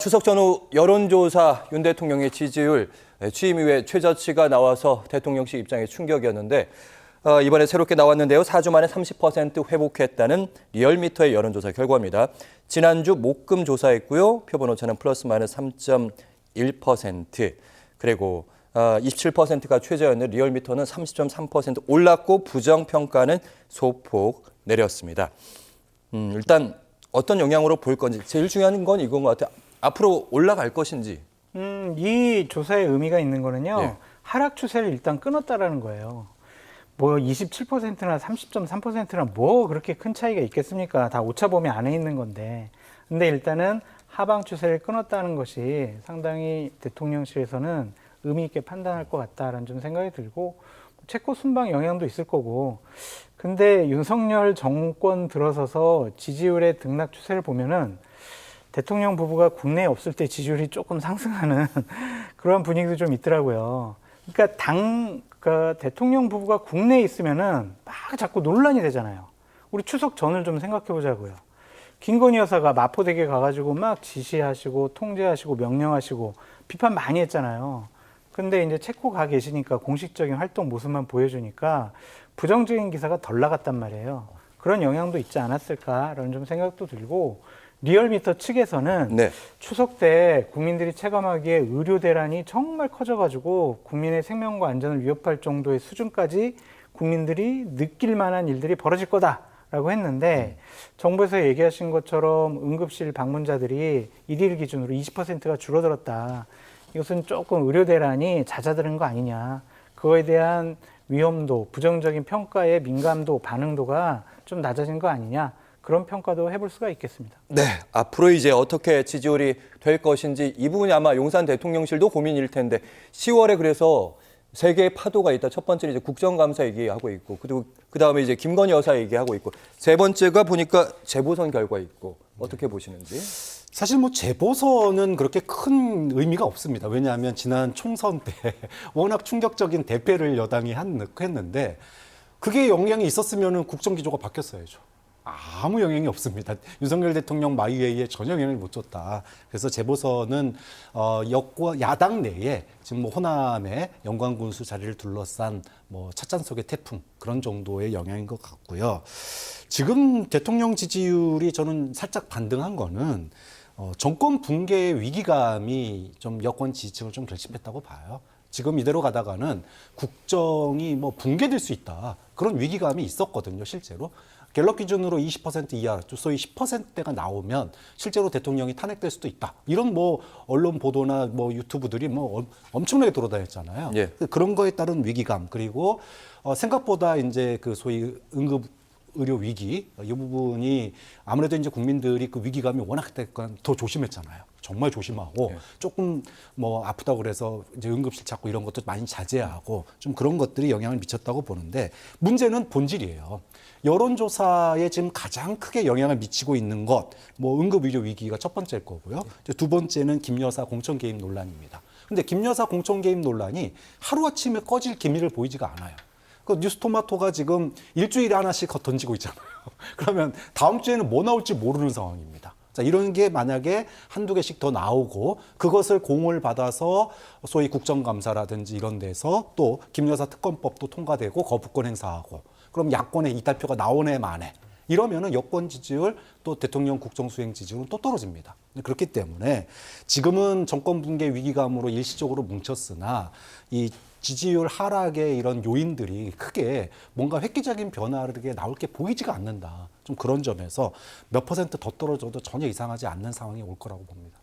추석 전후 여론조사 윤 대통령의 지지율 취임 이후에 최저치가 나와서 대통령실 입장에 충격이었는데 이번에 새롭게 나왔는데요. 4주 만에 30% 회복했다는 리얼미터의 여론조사 결과입니다. 지난주 목금 조사했고요. 표본 오차는 플러스 마이너스 3.1%. 그리고 27%가 최저였는데 리얼미터는 30.3% 올랐고 부정평가는 소폭 내렸습니다. 일단 어떤 영향으로 볼 건지 제일 중요한 건 이건 것 같아요. 앞으로 올라갈 것인지. 이 조사의 의미가 있는 거는요. 예. 하락 추세를 일단 끊었다라는 거예요. 뭐 27%나 30.3%나 뭐 그렇게 큰 차이가 있겠습니까? 다 오차범위 안에 있는 건데. 근데 일단은 하방 추세를 끊었다는 것이 상당히 대통령실에서는 의미 있게 판단할 것 같다라는 좀 생각이 들고 체코 순방 영향도 있을 거고. 근데 윤석열 정권 들어서서 지지율의 등락 추세를 보면은 대통령 부부가 국내에 없을 때 지지율이 조금 상승하는 그런 분위기도 좀 있더라고요. 그러니까 대통령 부부가 국내에 있으면은 막 자꾸 논란이 되잖아요. 우리 추석 전을 좀 생각해 보자고요. 김건희 여사가 마포대교 가가지고 막 지시하시고 통제하시고 명령하시고 비판 많이 했잖아요. 근데 이제 체코 가 계시니까 공식적인 활동 모습만 보여주니까 부정적인 기사가 덜 나갔단 말이에요. 그런 영향도 있지 않았을까라는 좀 생각도 들고, 리얼미터 측에서는 네. 추석 때 국민들이 체감하기에 의료 대란이 정말 커져가지고 국민의 생명과 안전을 위협할 정도의 수준까지 국민들이 느낄 만한 일들이 벌어질 거다라고 했는데, 정부에서 얘기하신 것처럼 응급실 방문자들이 일일 기준으로 20%가 줄어들었다. 이것은 조금 의료 대란이 잦아드는 거 아니냐. 그거에 대한 위험도, 부정적인 평가의 민감도, 반응도가 좀 낮아진 거 아니냐. 그런 평가도 해볼 수가 있겠습니다. 네, 앞으로 이제 어떻게 지지율이 될 것인지 이 부분이 아마 용산 대통령실도 고민일 텐데 10월에 그래서 세 개의 파도가 있다. 첫 번째는 이제 국정감사 얘기하고 있고, 그리고 그 다음에 이제 김건희 여사 얘기하고 있고, 세 번째가 보니까 재보선 결과 있고, 어떻게 보시는지? 사실 뭐 재보선은 그렇게 큰 의미가 없습니다. 왜냐하면 지난 총선 때 워낙 충격적인 대패를 여당이 했는데 그게 영향이 있었으면 국정기조가 바뀌었어야죠. 아무 영향이 없습니다. 윤석열 대통령 마이웨이에 전혀 영향을 못 줬다. 그래서 재보선은 야당 내에 지금 뭐 호남의 영광군수 자리를 둘러싼 뭐 찻잔 속의 태풍 그런 정도의 영향인 것 같고요. 지금 대통령 지지율이 저는 살짝 반등한 거는 정권 붕괴의 위기감이 좀 여권 지지층을 좀 결집했다고 봐요. 지금 이대로 가다가는 국정이 뭐 붕괴될 수 있다. 그런 위기감이 있었거든요, 실제로. 갤럽 기준으로 20% 이하, 소위 10%대가 나오면 실제로 대통령이 탄핵될 수도 있다. 이런 뭐 언론 보도나 뭐 유튜브들이 뭐 엄청나게 돌아다녔잖아요. 예. 그런 거에 따른 위기감, 그리고 생각보다 이제 그 소위 응급 의료 위기 이 부분이 아무래도 이제 국민들이 그 위기감이 워낙 더 조심했잖아요. 정말 조심하고 조금 뭐 아프다고 그래서 이제 응급실 찾고 이런 것도 많이 자제하고 좀 그런 것들이 영향을 미쳤다고 보는데, 문제는 본질이에요. 여론조사에 지금 가장 크게 영향을 미치고 있는 것, 뭐 응급의료 위기가 첫 번째일 거고요. 두 번째는 김 여사 공천 개입 논란입니다. 근데 김 여사 공천 개입 논란이 하루아침에 꺼질 기미를 보이지가 않아요. 그 뉴스토마토가 지금 일주일에 하나씩 던지고 있잖아요. 그러면 다음 주에는 뭐 나올지 모르는 상황입니다. 자, 이런 게 만약에 한두 개씩 더 나오고 그것을 공을 받아서 소위 국정감사라든지 이런 데서 또 김 여사 특검법도 통과되고 거부권 행사하고, 그럼 야권의 이탈표가 나오네 마네. 이러면은 여권 지지율 또 대통령 국정수행 지지율은 또 떨어집니다. 그렇기 때문에 지금은 정권 붕괴 위기감으로 일시적으로 뭉쳤으나 이 지지율 하락의 이런 요인들이 크게 뭔가 획기적인 변화를 나올 게 보이지가 않는다. 좀 그런 점에서 몇 퍼센트 더 떨어져도 전혀 이상하지 않는 상황이 올 거라고 봅니다.